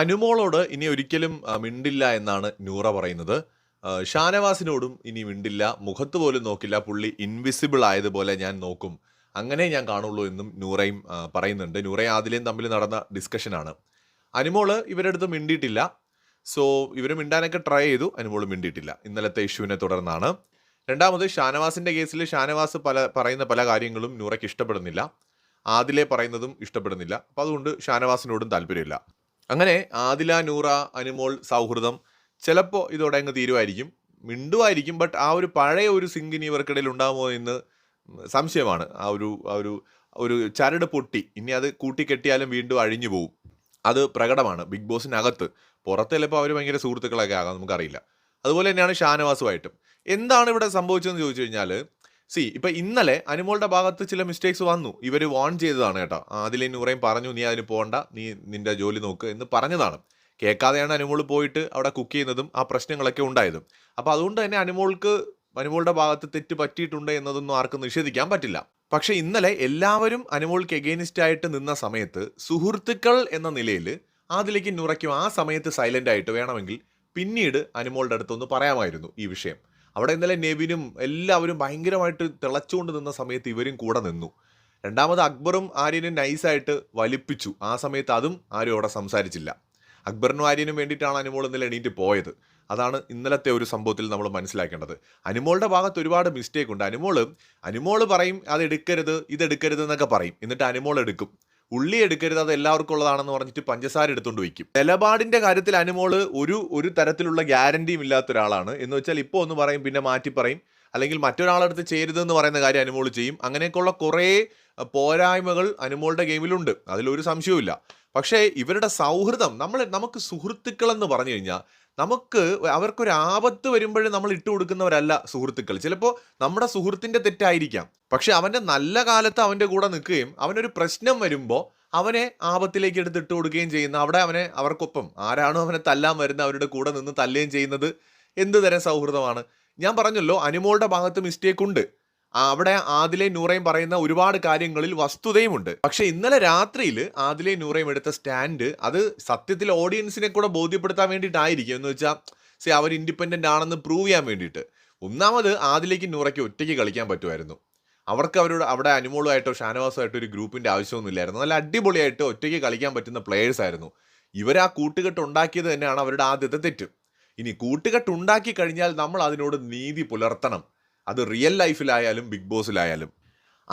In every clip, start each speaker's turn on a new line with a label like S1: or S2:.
S1: അനുമോളോട് ഇനി ഒരിക്കലും മിണ്ടില്ല എന്നാണ് നൂറ പറയുന്നത്. ഷാനവാസിനോടും ഇനി മിണ്ടില്ല, മുഖത്ത് പോലും നോക്കില്ല, പുള്ളി ഇൻവിസിബിൾ ആയതുപോലെ ഞാൻ നോക്കും, അങ്ങനെ ഞാൻ കാണുള്ളൂ എന്നും നൂറയും പറയുന്നുണ്ട്. നൂറയും ആദിലയും തമ്മിൽ നടന്ന ഡിസ്കഷനാണ്. അനുമോള് ഇവരുടെ അടുത്ത് മിണ്ടിയിട്ടില്ല. സോ ഇവർ മിണ്ടാനൊക്കെ ട്രൈ ചെയ്തു, അനുമോള് മിണ്ടിയിട്ടില്ല. ഇന്നലത്തെ ഇഷ്യൂവിനെ തുടർന്നാണ്. രണ്ടാമത് ഷാനവാസിന്റെ കേസിൽ ഷാനവാസ് പറയുന്ന പല കാര്യങ്ങളും നൂറയ്ക്ക് ഇഷ്ടപ്പെടുന്നില്ല, ആദിലെ പറയുന്നതും ഇഷ്ടപ്പെടുന്നില്ല. അപ്പം അതുകൊണ്ട് ഷാനവാസിനോടും താല്പര്യമില്ല. അങ്ങനെ ആദില, നൂറ, അനുമോൾ സൗഹൃദം ചിലപ്പോൾ ഇതോടെ അങ്ങ് തീരുമായിരിക്കും, മിണ്ടുമായിരിക്കും. ബട്ട് ആ ഒരു പഴയ ഒരു സിങ്കിനി ഇവർക്കിടയിൽ ഉണ്ടാകുമോ എന്ന് സംശയമാണ്. ആ ഒരു ചരട് പൊട്ടി, ഇനി അത് കൂട്ടിക്കെട്ടിയാലും വീണ്ടും അഴിഞ്ഞു പോകും. അത് പ്രകടമാണ് ബിഗ് ബോസിനകത്ത്. പുറത്ത് ചിലപ്പോൾ അവർ ഭയങ്കര സുഹൃത്തുക്കളൊക്കെ ആകാം, നമുക്കറിയില്ല. അതുപോലെ തന്നെയാണ് ഷാനവാസുമായിട്ടും. എന്താണ് ഇവിടെ സംഭവിച്ചതെന്ന് ചോദിച്ചു കഴിഞ്ഞാൽ, ഇപ്പം ഇന്നലെ അനുമോളുടെ ഭാഗത്ത് ചില മിസ്റ്റേക്സ് വന്നു. ഇവർ വാൺ ചെയ്തതാണ് കേട്ടോ. അതിലെ നൂറയും പറഞ്ഞു, നീ അതിന് പോകണ്ട, നീ നിന്റെ ജോലി നോക്ക് എന്ന് പറഞ്ഞതാണ്. കേൾക്കാതെയാണ് അനുമോൾ പോയിട്ട് അവിടെ കുക്ക് ചെയ്യുന്നതും ആ പ്രശ്നങ്ങളൊക്കെ ഉണ്ടായതും. അപ്പോൾ അതുകൊണ്ട് തന്നെ അനുമോളുടെ ഭാഗത്ത് തെറ്റ് പറ്റിയിട്ടുണ്ട് എന്നതൊന്നും ആർക്കും നിഷേധിക്കാൻ പറ്റില്ല. പക്ഷേ ഇന്നലെ എല്ലാവരും അനുമോൾക്ക് എഗെയിനിസ്റ്റ് ആയിട്ട് നിന്ന സമയത്ത് സുഹൃത്തുക്കൾ എന്ന നിലയിൽ അതിലേക്ക് നൂറയ്ക്കും ആ സമയത്ത് സൈലന്റ് ആയിട്ട് വേണമെങ്കിൽ പിന്നീട് അനുമോളുടെ അടുത്തൊന്ന് പറയാമായിരുന്നു ഈ വിഷയം. അവിടെ ഇന്നലെ നെവിനും എല്ലാവരും ഭയങ്കരമായിട്ട് തിളച്ചുകൊണ്ട് നിന്ന സമയത്ത് ഇവരും കൂടെ നിന്നു. രണ്ടാമത് അക്ബറും ആര്യനും നൈസായിട്ട് വലിപ്പിച്ചു. ആ സമയത്ത് അതും ആരും അവിടെ സംസാരിച്ചില്ല. അക്ബറിനും ആര്യനും വേണ്ടിയിട്ടാണ് അനുമോൾ ഇന്നലെ എണീറ്റ് പോയത്. അതാണ് ഇന്നലത്തെ ഒരു സംഭവത്തിൽ നമ്മൾ മനസ്സിലാക്കേണ്ടത്. അനുമോളുടെ ഭാഗത്ത് ഒരുപാട് മിസ്റ്റേക്ക് ഉണ്ട്. അനുമോള് പറയും അതെടുക്കരുത്, ഇതെടുക്കരുത് എന്നൊക്കെ പറയും. എന്നിട്ട് അനുമോൾ എടുക്കും. ഉള്ളി എടുക്കരുത്, അത് എല്ലാവർക്കും ഉള്ളതാണെന്ന് പറഞ്ഞിട്ട് പഞ്ചസാര എടുത്തുകൊണ്ട് വയ്ക്കും. നിലപാടിന്റെ കാര്യത്തിൽ അനുമോള് ഒരു തരത്തിലുള്ള ഗ്യാരണ്ടിയും ഇല്ലാത്ത ഒരാളാണ്. എന്ന് വെച്ചാൽ ഇപ്പോൾ ഒന്ന് പറയും, പിന്നെ മാറ്റി പറയും, അല്ലെങ്കിൽ മറ്റൊരാളടുത്ത് ചേരുതെന്ന് പറയുന്ന കാര്യം അനുമോള് ചെയ്യും. അങ്ങനെയൊക്കെയുള്ള കുറേ പോരായ്മകൾ അനുമോളുടെ ഗെയിമിലുണ്ട്, അതിലൊരു സംശയവും. പക്ഷേ ഇവരുടെ സൗഹൃദം, നമുക്ക് സുഹൃത്തുക്കളെന്ന് പറഞ്ഞു കഴിഞ്ഞാൽ അവർക്കൊരു ആപത്ത് വരുമ്പോഴേ നമ്മൾ ഇട്ടുകൊടുക്കുന്നവരല്ല സുഹൃത്തുക്കൾ. ചിലപ്പോൾ നമ്മുടെ സുഹൃത്തിന്റെ തെറ്റായിരിക്കാം, പക്ഷെ അവന്റെ നല്ല കാലത്ത് അവന്റെ കൂടെ നിൽക്കുകയും അവനൊരു പ്രശ്നം വരുമ്പോൾ അവനെ ആപത്തിലേക്ക് എടുത്ത് ഇട്ട് കൊടുക്കുകയും ചെയ്യുന്ന, അവിടെ അവർക്കൊപ്പം ആരാണോ അവനെ തല്ലാൻ വരുന്ന അവരുടെ കൂടെ നിന്ന് തല്ലുകയും ചെയ്യുന്നത് എന്ത് തരം സൗഹൃദമാണ്? ഞാൻ പറഞ്ഞല്ലോ, അനുമോളുടെ ഭാഗത്ത് മിസ്റ്റേക്ക് ഉണ്ട്. അവിടെ ആദിലയും നൂറയും പറയുന്ന ഒരുപാട് കാര്യങ്ങളിൽ വസ്തുതയുമുണ്ട്. പക്ഷെ ഇന്നലെ രാത്രിയിൽ ആദിലയും നൂറയും എടുത്ത സ്റ്റാൻഡ് അത് സത്യത്തിൽ ഓഡിയൻസിനെ കൂടെ ബോധ്യപ്പെടുത്താൻ വേണ്ടിയിട്ടായിരിക്കും. എന്ന് വെച്ചാൽ അവർ ഇൻഡിപെൻഡന്റ് ആണെന്ന് പ്രൂവ് ചെയ്യാൻ വേണ്ടിയിട്ട്. ഒന്നാമത് ആദിലേക്ക് നൂറയ്ക്ക് ഒറ്റയ്ക്ക് കളിക്കാൻ പറ്റുമായിരുന്നു. അവർക്ക് അവിടെ അനുമോളുമായിട്ടോ ഷാനവാസുമായിട്ടോ ഒരു ഗ്രൂപ്പിന്റെ ആവശ്യമൊന്നുമില്ലായിരുന്നു. നല്ല അടിപൊളിയായിട്ട് ഒറ്റയ്ക്ക് കളിക്കാൻ പറ്റുന്ന പ്ലേയേഴ്സ് ആയിരുന്നു ഇവർ. ആ കൂട്ടുകെട്ട് ഉണ്ടാക്കിയത് തന്നെയാണ് അവരുടെ ആദ്യത്തെ തെറ്റ്. ഇനി കൂട്ടുകെട്ട് ഉണ്ടാക്കി കഴിഞ്ഞാൽ നമ്മൾ അതിനോട് നീതി പുലർത്തണം. അത് റിയൽ ലൈഫിലായാലും ബിഗ് ബോസിലായാലും.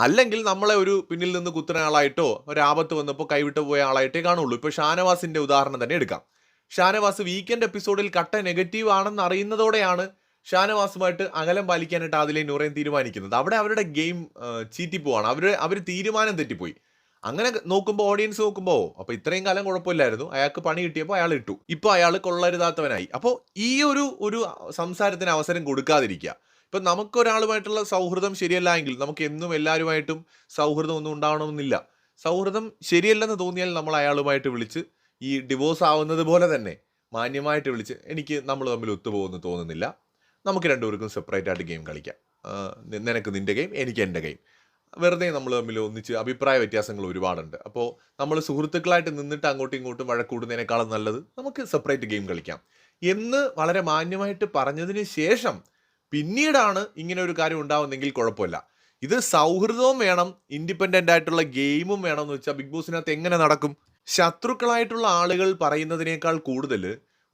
S1: അല്ലെങ്കിൽ നമ്മളെ ഒരു പിന്നിൽ നിന്ന് കുത്തുന്ന ആളായിട്ടോ ഒരാപത്ത് വന്നപ്പോൾ കൈവിട്ട് പോയ ആളായിട്ടേ കാണുള്ളൂ. ഇപ്പോൾ ഷാനവാസിന്റെ ഉദാഹരണം തന്നെ എടുക്കാം. ഷാനവാസ് വീക്കെൻഡ് എപ്പിസോഡിൽ കട്ട നെഗറ്റീവ് ആണെന്ന് അറിയുന്നതോടെയാണ് ഷാനവാസുമായിട്ട് അകലം പാലിക്കാനായിട്ട് അതിലെ നൂറയും തീരുമാനിക്കുന്നത്. അവിടെ അവരുടെ ഗെയിം ചീറ്റിപ്പോവാണ്. അവർ തീരുമാനം തെറ്റിപ്പോയി. അങ്ങനെ നോക്കുമ്പോൾ ഓഡിയൻസ് നോക്കുമ്പോൾ അപ്പോൾ ഇത്രയും കാലം കുഴപ്പമില്ലായിരുന്നു, അയാൾക്ക് പണി കിട്ടിയപ്പോൾ അയാൾ ഇട്ടു, ഇപ്പോൾ അയാൾ കൊള്ളരുതാത്തവനായി. അപ്പോൾ ഈ ഒരു സംസാരത്തിന് അവസരം കൊടുക്കാതിരിക്കുക. ഇപ്പം നമുക്കൊരാളുമായിട്ടുള്ള സൗഹൃദം ശരിയല്ല എങ്കിൽ നമുക്ക് എന്നും എല്ലാവരുമായിട്ടും സൗഹൃദം ഒന്നും ഉണ്ടാവണമെന്നില്ല. സൗഹൃദം ശരിയല്ലെന്ന് തോന്നിയാൽ നമ്മൾ അയാളുമായിട്ട് വിളിച്ച് ഈ ഡിവോഴ്സ് ആവുന്നത് പോലെ തന്നെ മാന്യമായിട്ട് വിളിച്ച്, നമ്മൾ തമ്മിൽ ഒത്തുപോകുമെന്ന് തോന്നുന്നില്ല, നമുക്ക് രണ്ടുപേർക്കും സെപ്പറേറ്റ് ആയിട്ട് ഗെയിം കളിക്കാം, നിനക്ക് നിൻ്റെ ഗെയിം, എനിക്ക് എൻ്റെ ഗെയിം, വെറുതെ നമ്മൾ തമ്മിൽ ഒന്നിച്ച് അഭിപ്രായ വ്യത്യാസങ്ങൾ ഒരുപാടുണ്ട്. അപ്പോൾ നമ്മൾ സുഹൃത്തുക്കളായിട്ട് നിന്നിട്ട് അങ്ങോട്ടും ഇങ്ങോട്ടും വഴക്കൂടുന്നതിനേക്കാളും നല്ലത് നമുക്ക് സെപ്പറേറ്റ് ഗെയിം കളിക്കാം എന്ന് വളരെ മാന്യമായിട്ട് പറഞ്ഞതിന് ശേഷം പിന്നീടാണ് ഇങ്ങനെ ഒരു കാര്യം ഉണ്ടാവുന്നെങ്കിൽ കുഴപ്പമില്ല. ഇത് സൗഹൃദവും വേണം, ഇൻഡിപെൻഡൻ്റ് ആയിട്ടുള്ള ഗെയിമും വേണം എന്ന് വെച്ചാൽ ബിഗ് ബോസിനകത്ത് എങ്ങനെ നടക്കും? ശത്രുക്കളായിട്ടുള്ള ആളുകൾ പറയുന്നതിനേക്കാൾ കൂടുതൽ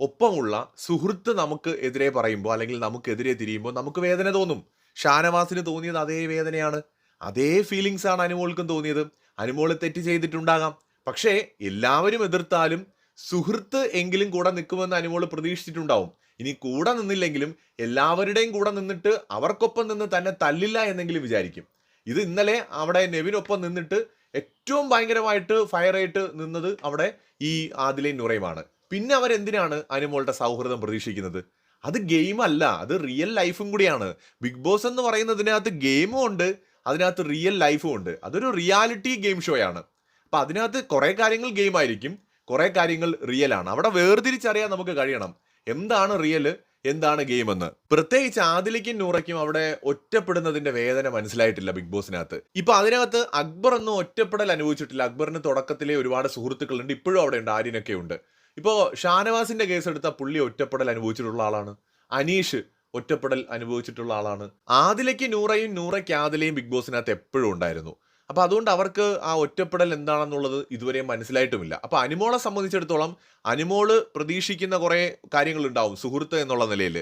S1: ഒപ്പമുള്ള സുഹൃത്ത് നമുക്ക് എതിരെ പറയുമ്പോൾ അല്ലെങ്കിൽ നമുക്കെതിരെ തിരിയുമ്പോൾ നമുക്ക് വേദന തോന്നും. ഷാനവാസിന് തോന്നിയത് അതേ വേദനയാണ്, അതേ ഫീലിങ്സ് ആണ് അനുമോൾക്കും തോന്നിയത്. അനുമോൾ തെറ്റ് ചെയ്തിട്ടുണ്ടാകാം, പക്ഷേ എല്ലാവരും എതിർത്താലും സുഹൃത്ത് എങ്കിലും കൂടെ നിൽക്കുമെന്ന് അനുമോൾ പ്രതീക്ഷിച്ചിട്ടുണ്ടാവും. ഇനി കൂടെ നിന്നില്ലെങ്കിലും എല്ലാവരുടെയും കൂടെ നിന്നിട്ട് അവർക്കൊപ്പം നിന്ന് തന്നെ തല്ലില്ല എന്നെങ്കിലും വിചാരിക്കും. ഇത് ഇന്നലെ അവിടെ നെവിനൊപ്പം നിന്നിട്ട് ഏറ്റവും ഭയങ്കരമായിട്ട് ഫയറായിട്ട് നിന്നത് അവിടെ ഈ ആദിലയും നൂറയുമാണ്. പിന്നെ അവരെന്തിനാണ് അനുമോളുടെ സൗഹൃദം പ്രതീക്ഷിക്കുന്നത്? അത് ഗെയിം അല്ല, അത് റിയൽ ലൈഫും കൂടിയാണ്. ബിഗ് ബോസ് എന്ന് പറയുന്നതിനകത്ത് ഗെയിമും ഉണ്ട്, അതിനകത്ത് റിയൽ ലൈഫും ഉണ്ട്. അതൊരു റിയാലിറ്റി ഗെയിം ഷോ ആണ്. അപ്പം അതിനകത്ത് കുറേ കാര്യങ്ങൾ ഗെയിം ആയിരിക്കും, കുറേ കാര്യങ്ങൾ റിയൽ ആണ്. അവിടെ വേർതിരിച്ചറിയാൻ നമുക്ക് കഴിയണം എന്താണ് റിയൽ, എന്താണ് ഗെയിം എന്ന്. പ്രത്യേകിച്ച് ആദിലയ്ക്കും നൂറയ്ക്കും അവിടെ ഒറ്റപ്പെടുന്നതിന്റെ വേദന മനസ്സിലായിട്ടില്ല ബിഗ് ബോസിനകത്ത്. ഇപ്പൊ അതിനകത്ത് അക്ബർ ഒന്നും ഒറ്റപ്പെടൽ അനുഭവിച്ചിട്ടില്ല. അക്ബറിന് തുടക്കത്തിലെ ഒരുപാട് സുഹൃത്തുക്കളുണ്ട്, ഇപ്പോഴും അവിടെ ഉണ്ട്, ആര്യനൊക്കെ ഉണ്ട്. ഇപ്പോൾ ഷാനവാസിന്റെ കേസ് എടുത്ത പുള്ളി ഒറ്റപ്പെടൽ അനുഭവിച്ചിട്ടുള്ള ആളാണ്. അനീഷ് ഒറ്റപ്പെടൽ അനുഭവിച്ചിട്ടുള്ള ആളാണ്. ആദിലയ്ക്ക് നൂറയും നൂറയ്ക്ക് ആദിലയും ബിഗ് ബോസിനകത്ത് എപ്പോഴും ഉണ്ടായിരുന്നു. അപ്പൊ അതുകൊണ്ട് അവർക്ക് ആ ഒറ്റപ്പെടൽ എന്താണെന്നുള്ളത് ഇതുവരെയും മനസ്സിലായിട്ടുമില്ല. അപ്പൊ അനുമോളെ സംബന്ധിച്ചിടത്തോളം അനുമോള് പ്രതീക്ഷിക്കുന്ന കുറെ കാര്യങ്ങൾ ഉണ്ടാവും സുഹൃത്ത് എന്നുള്ള നിലയിൽ.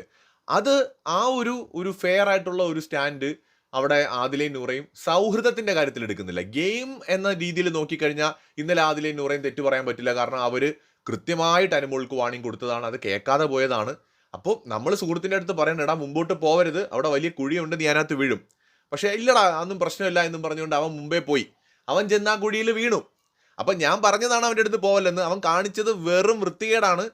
S1: അത് ആ ഒരു ഫെയർ ആയിട്ടുള്ള ഒരു സ്റ്റാൻഡ് അവിടെ ആദിലയും നൂറയും സൗഹൃദത്തിന്റെ കാര്യത്തിൽ എടുക്കുന്നില്ല. ഗെയിം എന്ന രീതിയിൽ നോക്കിക്കഴിഞ്ഞാൽ ഇന്നലെ ആദിലയും നൂറയും തെറ്റു പറയാൻ പറ്റില്ല. കാരണം അവര് കൃത്യമായിട്ട് അനുമോൾക്ക് വാണിംഗ് കൊടുത്തതാണ്, അത് കേൾക്കാതെ പോയതാണ്. അപ്പോൾ നമ്മൾ സുഹൃത്തിന്റെ അടുത്ത് പറയണടാ മുമ്പോട്ട് പോവരുത്, അവിടെ വലിയ കുഴിയുണ്ട്, നീ അതിനകത്ത് വീഴും. പക്ഷെ ഇല്ലടാ അതൊന്നും പ്രശ്നമില്ല എന്നും പറഞ്ഞുകൊണ്ട് അവൻ മുമ്പേ പോയി. അവൻ ചെന്ന് ആ കുഴിയിൽ വീണു. അപ്പൊ ഞാൻ പറഞ്ഞതാണ് അവൻ്റെ അടുത്ത് പോവല്ലെന്ന്. അവൻ കാണിച്ചത് വെറും വൃത്തികേടാണ്,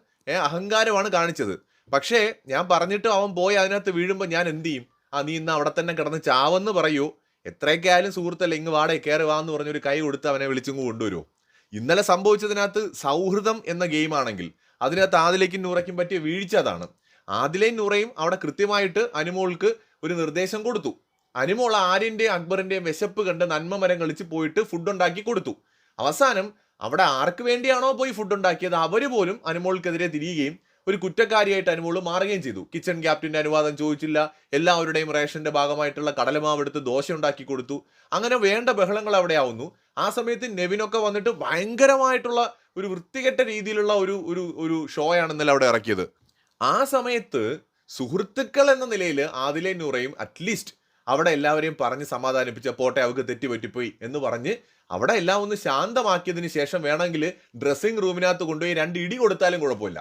S1: അഹങ്കാരമാണ് കാണിച്ചത്. പക്ഷേ ഞാൻ പറഞ്ഞിട്ടും അവൻ പോയി അതിനകത്ത് വീഴുമ്പോൾ ഞാൻ എന്ത് ചെയ്യും? നീ ഇന്ന് അവിടെ തന്നെ കിടന്ന് ചാവെന്ന് പറയൂ. എത്രയൊക്കെ ആയാലും സുഹൃത്തല്ല, ഇങ്ങ് വാടേ കയറി വാന്ന് പറഞ്ഞൊരു കൈ കൊടുത്ത് അവനെ വിളിച്ചിങ്ങ് കൊണ്ടുവരുമോ? ഇന്നലെ സംഭവിച്ചതിനകത്ത് സൗഹൃദം എന്ന ഗെയിം ആണെങ്കിൽ അതിനകത്ത് ആദിലേക്കും നൂറയ്ക്കും പറ്റിയ വീഴ്ച അതാണ്. ആദിലയും നൂറയും അവിടെ കൃത്യമായിട്ട് അനുമോൾക്ക് ഒരു നിർദ്ദേശം കൊടുത്തു. അനുമോൾ ആര്യന്റെയും അക്ബറിന്റെയും വിശപ്പ് കണ്ട് നന്മ മരം കളിച്ച് പോയിട്ട് ഫുഡ് ഉണ്ടാക്കി കൊടുത്തു. അവസാനം അവിടെ ആർക്ക് വേണ്ടിയാണോ പോയി ഫുഡ് ഉണ്ടാക്കിയത് അവര് പോലും അനുമോൾക്കെതിരെ തിരിയുകയും ഒരു കുറ്റക്കാരിയായിട്ട് അനുമോള് മാറുകയും ചെയ്തു. കിച്ചൺ ക്യാപ്റ്റന്റെ അനുവാദം ചോദിച്ചില്ല, എല്ലാവരുടെയും റേഷന്റെ ഭാഗമായിട്ടുള്ള കടലമാവ് എടുത്ത് ദോശ ഉണ്ടാക്കി കൊടുത്തു. അങ്ങനെ വേണ്ട ബഹളങ്ങൾ അവിടെ ആവുന്നു. ആ സമയത്ത് നെവിനൊക്കെ വന്നിട്ട് ഭയങ്കരമായിട്ടുള്ള ഒരു വൃത്തികെട്ട രീതിയിലുള്ള ഒരു ഒരു ഒരു ഷോയാണ് ഇന്നലെ അവിടെ ഇറക്കിയത്. ആ സമയത്ത് സുഹൃത്തുക്കൾ എന്ന നിലയിൽ ആദിലയും നൂറയും അറ്റ്ലീസ്റ്റ് അവിടെ എല്ലാവരെയും പറഞ്ഞ് സമാധാനിപ്പിച്ച പോട്ടെ അവർക്ക് തെറ്റുപറ്റിപ്പോയി എന്ന് പറഞ്ഞ് അവിടെ എല്ലാം ഒന്ന് ശാന്തമാക്കിയതിന് ശേഷം വേണമെങ്കിൽ ഡ്രസ്സിംഗ് റൂമിനകത്ത് കൊണ്ടുപോയി 2 ഇടി കൊടുത്താലും കുഴപ്പമില്ല.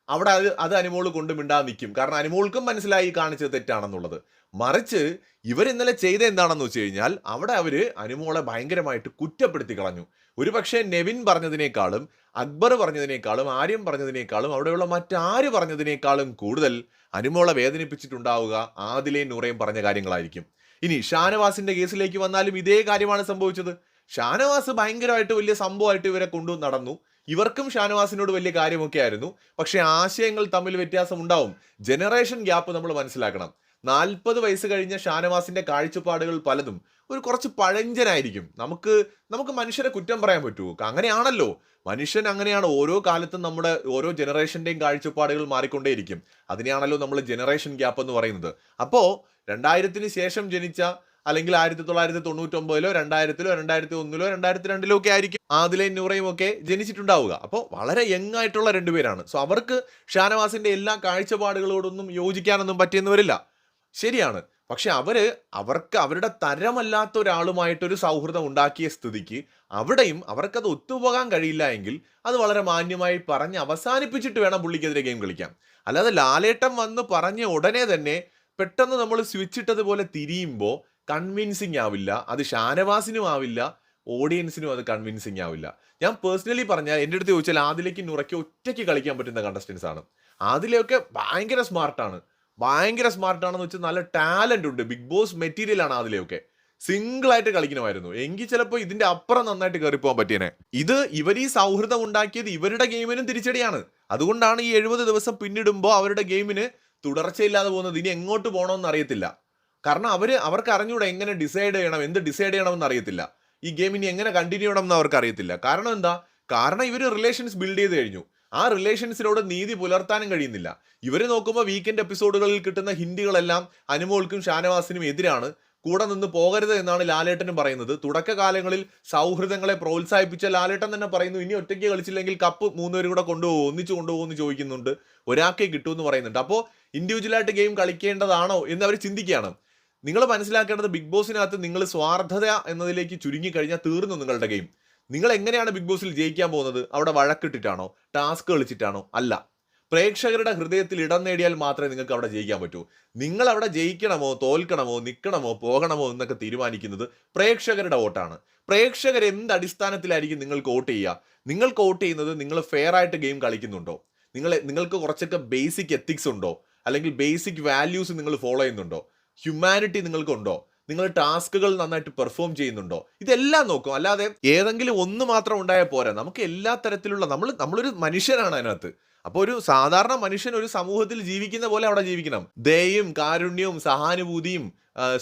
S1: അവിടെ അത് അനുമോള് കൊണ്ട് മിണ്ടാതെ നിൽക്കും. കാരണം അനുമോൾക്കും മനസ്സിലായി കാണിച്ചത് തെറ്റാണെന്നുള്ളത്. മറിച്ച് ഇവർ ഇന്നലെ ചെയ്ത എന്താണെന്ന് വെച്ച് കഴിഞ്ഞാൽ അവിടെ അവര് അനുമോളെ ഭയങ്കരമായിട്ട് കുറ്റപ്പെടുത്തി കളഞ്ഞു. ഒരു പക്ഷേ നെവിൻ പറഞ്ഞതിനേക്കാളും അക്ബർ പറഞ്ഞതിനേക്കാളും ആര്യം പറഞ്ഞതിനേക്കാളും അവിടെയുള്ള മറ്റാര് പറഞ്ഞതിനേക്കാളും കൂടുതൽ അനുമോളെ വേദനിപ്പിച്ചിട്ടുണ്ടാവുക ആദിലയും നൂറയും പറഞ്ഞ കാര്യങ്ങളായിരിക്കും. ഇനി ഷാനവാസിന്റെ കേസിലേക്ക് വന്നാലും ഇതേ കാര്യമാണ് സംഭവിച്ചത്. ഷാനവാസ് ഭയങ്കരമായിട്ട് വലിയ സംഭവമായിട്ട് ഇവരെ കൊണ്ടു നടന്നു. ഇവർക്കും ഷാനവാസിനോട് വലിയ കാര്യമൊക്കെ ആയിരുന്നു. പക്ഷെ ആശയങ്ങൾ തമ്മിൽ വ്യത്യാസം ഉണ്ടാവും. ജനറേഷൻ ഗ്യാപ്പ് നമ്മൾ മനസ്സിലാക്കണം. 40 വയസ്സ് കഴിഞ്ഞ ഷാനവാസിന്റെ കാഴ്ചപ്പാടുകൾ പലതും ഒരു കുറച്ച് പഴഞ്ചനായിരിക്കും. നമുക്ക് മനുഷ്യരെ കുറ്റം പറയാൻ പറ്റുമോ? അങ്ങനെയാണല്ലോ, മനുഷ്യൻ അങ്ങനെയാണ്. ഓരോ കാലത്തും നമ്മുടെ ഓരോ ജനറേഷന്റെയും കാഴ്ചപ്പാടുകൾ മാറിക്കൊണ്ടേയിരിക്കും. അതിനെയാണല്ലോ നമ്മൾ ജനറേഷൻ ഗ്യാപ്പ് എന്ന് പറയുന്നത്. അപ്പോ 2000-ന് ശേഷം ജനിച്ച അല്ലെങ്കിൽ 1999-ലോ 2000-ലോ 2001-ലോ 2002-ലോ ഒക്കെ ആയിരിക്കും ആദിലയും നൂറയും ഒക്കെ ജനിച്ചിട്ടുണ്ടാവുക. അപ്പോൾ വളരെ യങ് ആയിട്ടുള്ള രണ്ടുപേരാണ്. സോ അവർക്ക് ഷാനവാസിന്റെ എല്ലാ കാഴ്ചപ്പാടുകളോടൊന്നും യോജിക്കാനൊന്നും പറ്റിയെന്ന് വരില്ല. ശരിയാണ്. പക്ഷെ അവർക്ക് അവരുടെ തരമല്ലാത്ത ഒരാളുമായിട്ടൊരു സൗഹൃദം ഉണ്ടാക്കിയ സ്ഥിതിക്ക് അവിടെയും അവർക്കത് ഒത്തുപോകാൻ കഴിയില്ല എങ്കിൽ അത് വളരെ മാന്യമായി പറഞ്ഞ് അവസാനിപ്പിച്ചിട്ട് വേണം പുള്ളിക്കെതിരെ ഗെയിം കളിക്കാൻ. അല്ലാതെ ലാലേട്ടൻ വന്ന് പറഞ്ഞ ഉടനെ തന്നെ പെട്ടെന്ന് നമ്മൾ സ്വിച്ച് ഇട്ടതുപോലെ തിരിയുമ്പോൾ കൺവിൻസിങ് ആവില്ല. അത് ഷാനവാസിനും ആവില്ല, ഓഡിയൻസിനും അത് കൺവിൻസിങ് ആവില്ല. ഞാൻ പേഴ്സണലി പറഞ്ഞാൽ എൻ്റെ അടുത്ത് ചോദിച്ചാൽ ആദിലേക്ക് നുറയ്ക്ക് ഒറ്റയ്ക്ക് കളിക്കാൻ പറ്റുന്ന കണ്ടസ്റ്റൻസ് ആണ്. ആദിലയൊക്കെ ഭയങ്കര സ്മാർട്ടാണെന്ന് വെച്ചാൽ നല്ല ടാലന്റ് ഉണ്ട്. ബിഗ് ബോസ് മെറ്റീരിയൽ ആണ് ആദിലയൊക്കെ. സിംഗിൾ ആയിട്ട് കളിക്കണമായിരുന്നു എങ്കിൽ ചിലപ്പോൾ ഇതിന്റെ അപ്പുറം നന്നായിട്ട് കയറിപ്പോകാൻ പറ്റിയേനെ. ഇവർ ഈ സൗഹൃദം ഉണ്ടാക്കിയത് ഇവരുടെ ഗെയിമിനും തിരിച്ചടിയാണ്. അതുകൊണ്ടാണ് ഈ 70 ദിവസം പിന്നിടുമ്പോൾ അവരുടെ ഗെയിമിന് തുടർച്ചയില്ലാതെ പോകുന്നത്. ഇനി എങ്ങോട്ട് പോകണമെന്ന് അറിയത്തില്ല. കാരണം അവർക്ക് അറിഞ്ഞൂടെ എങ്ങനെ ഡിസൈഡ് ചെയ്യണം, എന്ത് ഡിസൈഡ് ചെയ്യണമെന്ന് അറിയത്തില്ല. ഈ ഗെയിം ഇനി എങ്ങനെ കണ്ടിന്യൂ ചെയ്യണം എന്ന് അവർക്ക് അറിയത്തില്ല. കാരണം എന്താ? കാരണം ഇവർ റിലേഷൻസ് ബിൽഡ് ചെയ്ത് കഴിഞ്ഞു. ആ റിലേഷൻസിനോട് നീതി പുലർത്താനും കഴിയുന്നില്ല. ഇവർ നോക്കുമ്പോൾ വീക്കെൻഡ് എപ്പിസോഡുകളിൽ കിട്ടുന്ന ഹിന്ദികളെല്ലാം അനുമോൾക്കും ഷാനവാസിനും എതിരാണ്. കൂടെ നിന്ന് പോകരുത് എന്നാണ് ലാലേട്ടനും പറയുന്നത്. തുടക്കകാലങ്ങളിൽ സൗഹൃദങ്ങളെ പ്രോത്സാഹിപ്പിച്ച ലാലേട്ടൻ തന്നെ പറയുന്നു, ഇനി ഒറ്റയ്ക്ക് കളിച്ചില്ലെങ്കിൽ കപ്പ് 3 പേരും കൂടെ ഒന്നിച്ചു കൊണ്ടുപോകുമെന്ന് ചോദിക്കുന്നുണ്ട്. ഒരാൾക്കേ കിട്ടുമെന്ന് പറയുന്നുണ്ട്. അപ്പോൾ ഇൻഡിവിജ്വലായിട്ട് ഗെയിം കളിക്കേണ്ടതാണോ എന്ന് അവർ ചിന്തിക്കുകയാണ്. നിങ്ങൾ മനസ്സിലാക്കേണ്ടത് ബിഗ് ബോസിനകത്ത് നിങ്ങൾ സ്വാർത്ഥത എന്നതിലേക്ക് ചുരുങ്ങിക്കഴിഞ്ഞാൽ തീർന്നു നിങ്ങളുടെ ഗെയിം. നിങ്ങൾ എങ്ങനെയാണ് ബിഗ് ബോസിൽ ജയിക്കാൻ പോകുന്നത്? അവിടെ വഴക്കിട്ടിട്ടാണോ, ടാസ്ക് കളിച്ചിട്ടാണോ? അല്ല. പ്രേക്ഷകരുടെ ഹൃദയത്തിൽ ഇടം നേടിയാൽ മാത്രമേ നിങ്ങൾക്ക് അവിടെ ജയിക്കാൻ പറ്റൂ. നിങ്ങൾ അവിടെ ജയിക്കണമോ തോൽക്കണമോ നിൽക്കണമോ പോകണമോ എന്നൊക്കെ തീരുമാനിക്കുന്നത് പ്രേക്ഷകരുടെ വോട്ടാണ്. പ്രേക്ഷകർ എന്ത് അടിസ്ഥാനത്തിലായിരിക്കും നിങ്ങൾക്ക് വോട്ട് ചെയ്യുക? നിങ്ങൾക്ക് വോട്ട് ചെയ്യുന്നത് നിങ്ങൾ ഫെയർ ആയിട്ട് ഗെയിം കളിക്കുന്നുണ്ടോ, നിങ്ങൾക്ക് കുറച്ചൊക്കെ ബേസിക് എത്തിക്സ് ഉണ്ടോ, അല്ലെങ്കിൽ ബേസിക് വാല്യൂസ് നിങ്ങൾ ഫോളോ ചെയ്യുന്നുണ്ടോ, ഹ്യൂമാനിറ്റി നിങ്ങൾക്കുണ്ടോ, നിങ്ങൾ ടാസ്കുകൾ നന്നായിട്ട് പെർഫോം ചെയ്യുന്നുണ്ടോ, ഇതെല്ലാം നോക്കും. അല്ലാതെ ഏതെങ്കിലും ഒന്ന് മാത്രം ഉണ്ടായാൽ പോരാ. നമുക്ക് എല്ലാ തരത്തിലുള്ള നമ്മളൊരു മനുഷ്യനാണ് അതിനകത്ത്. അപ്പോൾ ഒരു സാധാരണ മനുഷ്യൻ ഒരു സമൂഹത്തിൽ ജീവിക്കുന്ന പോലെ അവിടെ ജീവിക്കണം. ദയയും കാരുണ്യവും സഹാനുഭൂതിയും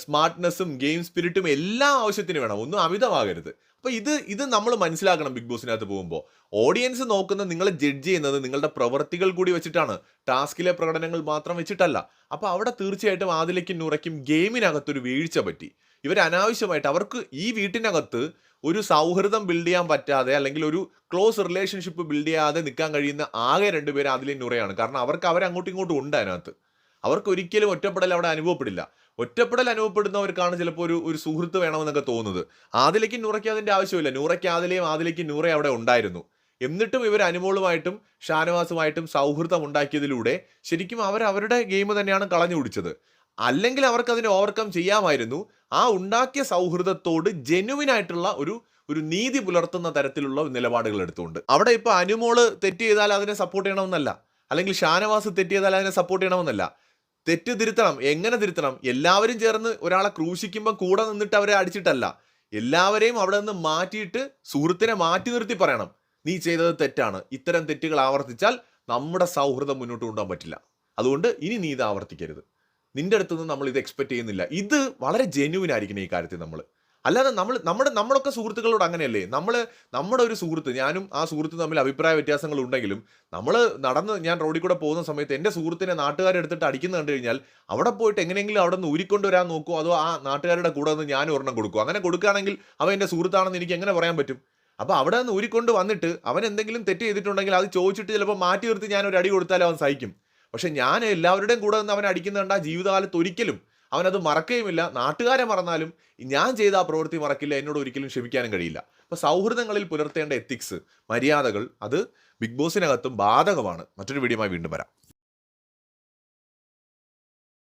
S1: സ്മാർട്ട്നെസ്സും ഗെയിം സ്പിരിറ്റും എല്ലാ ആവശ്യത്തിന് വേണം. ഒന്നും അമിതമാകരുത്. അപ്പൊ ഇത് നമ്മൾ മനസ്സിലാക്കണം. ബിഗ് ബോസിനകത്ത് പോകുമ്പോൾ ഓഡിയൻസ് നോക്കുന്ന, നിങ്ങളെ ജഡ്ജ് ചെയ്യുന്നത് നിങ്ങളുടെ പ്രവർത്തികൾ കൂടി വെച്ചിട്ടാണ്, ടാസ്കിലെ പ്രകടനങ്ങൾ മാത്രം വെച്ചിട്ടല്ല. അപ്പൊ അവിടെ തീർച്ചയായിട്ടും ആദിലയ്ക്കും നൂറയ്ക്കും ഗെയിമിനകത്തൊരു വീഴ്ച പറ്റി. ഇവർ അനാവശ്യമായിട്ട് അവർക്ക് ഈ വീട്ടിനകത്ത് ഒരു സൗഹൃദം ബിൽഡ് ചെയ്യാൻ പറ്റാതെ, അല്ലെങ്കിൽ ഒരു ക്ലോസ് റിലേഷൻഷിപ്പ് ബിൽഡ് ചെയ്യാതെ നിൽക്കാൻ കഴിയുന്ന ആകെ രണ്ടുപേരും ആദിലയും നൂറയാണ്. കാരണം അവരങ്ങോട്ടും ഇങ്ങോട്ടും ഉണ്ട് അതിനകത്ത്. അവർക്ക് ഒരിക്കലും ഒറ്റപ്പെടൽ അവിടെ അനുഭവപ്പെടില്ല. ഒറ്റപ്പെടൽ അനുഭവപ്പെടുന്നവർക്കാണ് ചിലപ്പോൾ ഒരു സുഹൃത്ത് വേണമെന്നൊക്കെ തോന്നുന്നത്. ആദിലയ്ക്കും നൂറയ്ക്കും അതിന്റെ ആവശ്യമില്ല. നൂറയ്ക്ക് ആദിലയും, ആദിലയ്ക്കും നൂറയും അവിടെ ഉണ്ടായിരുന്നു. എന്നിട്ടും ഇവർ അനുമോളുമായിട്ടും ഷാനവാസുമായിട്ടും സൗഹൃദം ഉണ്ടാക്കിയതിലൂടെ ശരിക്കും അവരുടെ ഗെയിം തന്നെയാണ് കളഞ്ഞു കുടിച്ചത്. അല്ലെങ്കിൽ അവർക്ക് അതിനെ ഓവർകം ചെയ്യാമായിരുന്നു. ആ ഉണ്ടാക്കിയ സൗഹൃദത്തോട് ജെന്യുവിൻ ആയിട്ടുള്ള ഒരു നീതി പുലർത്തുന്ന തരത്തിലുള്ള നിലപാടുകൾ എടുത്തുകൊണ്ട്. അവിടെ ഇപ്പൊ അനുമോള് തെറ്റ് ചെയ്താൽ അതിനെ സപ്പോർട്ട് ചെയ്യണമെന്നല്ല, അല്ലെങ്കിൽ ഷാനവാസ് തെറ്റ് ചെയ്താൽ അതിനെ സപ്പോർട്ട് ചെയ്യണമെന്നല്ല. തെറ്റ് തിരുത്തണം. എങ്ങനെ തിരുത്തണം? എല്ലാവരും ചേർന്ന് ഒരാളെ ക്രൂശിക്കുമ്പോൾ കൂടെ നിന്നിട്ട് അവരെ അടിച്ചിട്ടല്ല, എല്ലാവരെയും അവിടെ നിന്ന് മാറ്റിയിട്ട് സുഹൃത്തിനെ മാറ്റി നിർത്തി പറയണം, നീ ചെയ്തത് തെറ്റാണ്, ഇത്തരം തെറ്റുകൾ ആവർത്തിച്ചാൽ നമ്മുടെ സൗഹൃദം മുന്നോട്ട് കൊണ്ടുപോകാൻ പറ്റില്ല, അതുകൊണ്ട് ഇനി നീ ഇത് ആവർത്തിക്കരുത്, നിന്റെ അടുത്തുനിന്ന് നമ്മൾ ഇത് എക്സ്പെക്ട് ചെയ്യുന്നില്ല. ഇത് വളരെ ജെന്യുവിൻ ആയിരിക്കണം ഈ കാര്യത്തിൽ. അല്ലാതെ നമ്മളൊക്കെ സുഹൃത്തുക്കളോട് അങ്ങനെയല്ലേ? നമ്മുടെ ഒരു സുഹൃത്ത്, ഞാനും ആ സുഹൃത്ത് തമ്മിൽ അഭിപ്രായ വ്യത്യാസങ്ങൾ ഉണ്ടെങ്കിലും ഞാൻ റോഡിൽ കൂടെ പോകുന്ന സമയത്ത് എൻ്റെ സുഹൃത്തിനെ നാട്ടുകാരെടുത്തിട്ട് അടിക്കുന്നത് കണ്ടു കഴിഞ്ഞാൽ അവിടെ പോയിട്ട് എങ്ങനെയെങ്കിലും അവിടെ നിന്ന് ഊരിക്കൊണ്ടുവരാൻ നോക്കുമോ, അതോ ആ നാട്ടുകാരുടെ കൂടെ നിന്ന് ഞാൻ ഒരെണ്ണം കൊടുക്കും? അങ്ങനെ കൊടുക്കുകയാണെങ്കിൽ അവൻ എൻ്റെ സുഹൃത്താണെന്ന് എനിക്ക് എങ്ങനെ പറയാൻ പറ്റും? അപ്പോൾ അവിടെ നിന്ന് ഊരിക്കൊണ്ട് വന്നിട്ട് അവൻ എന്തെങ്കിലും തെറ്റ് ചെയ്തിട്ടുണ്ടെങ്കിൽ അത് ചോദിച്ചിട്ട് ചിലപ്പോൾ മാറ്റി നിർത്തി ഞാൻ ഒരു അടി കൊടുത്താലും അവൻ സഹിക്കും. പക്ഷെ ഞാൻ എല്ലാവരുടെയും കൂടെ നിന്ന് അവൻ അടിക്കുന്നത് കണ്ടാൽ ജീവിതകാലത്ത് ഒരിക്കലും അവനത് മറക്കുകയുമില്ല. നാട്ടുകാരെ മറന്നാലും ഞാൻ ചെയ്ത ആ പ്രവൃത്തി മറക്കില്ല, എന്നോട് ഒരിക്കലും ക്ഷമിക്കാനും കഴിയില്ല. അപ്പോൾ സൗഹൃദങ്ങളിൽ പുലർത്തേണ്ട എത്തിക്സ്, മര്യാദകൾ, അത് ബിഗ് ബോസിനകത്തും ബാധകമാണ്. മറ്റൊരു വീഡിയോയുമായി വീണ്ടും വരാം.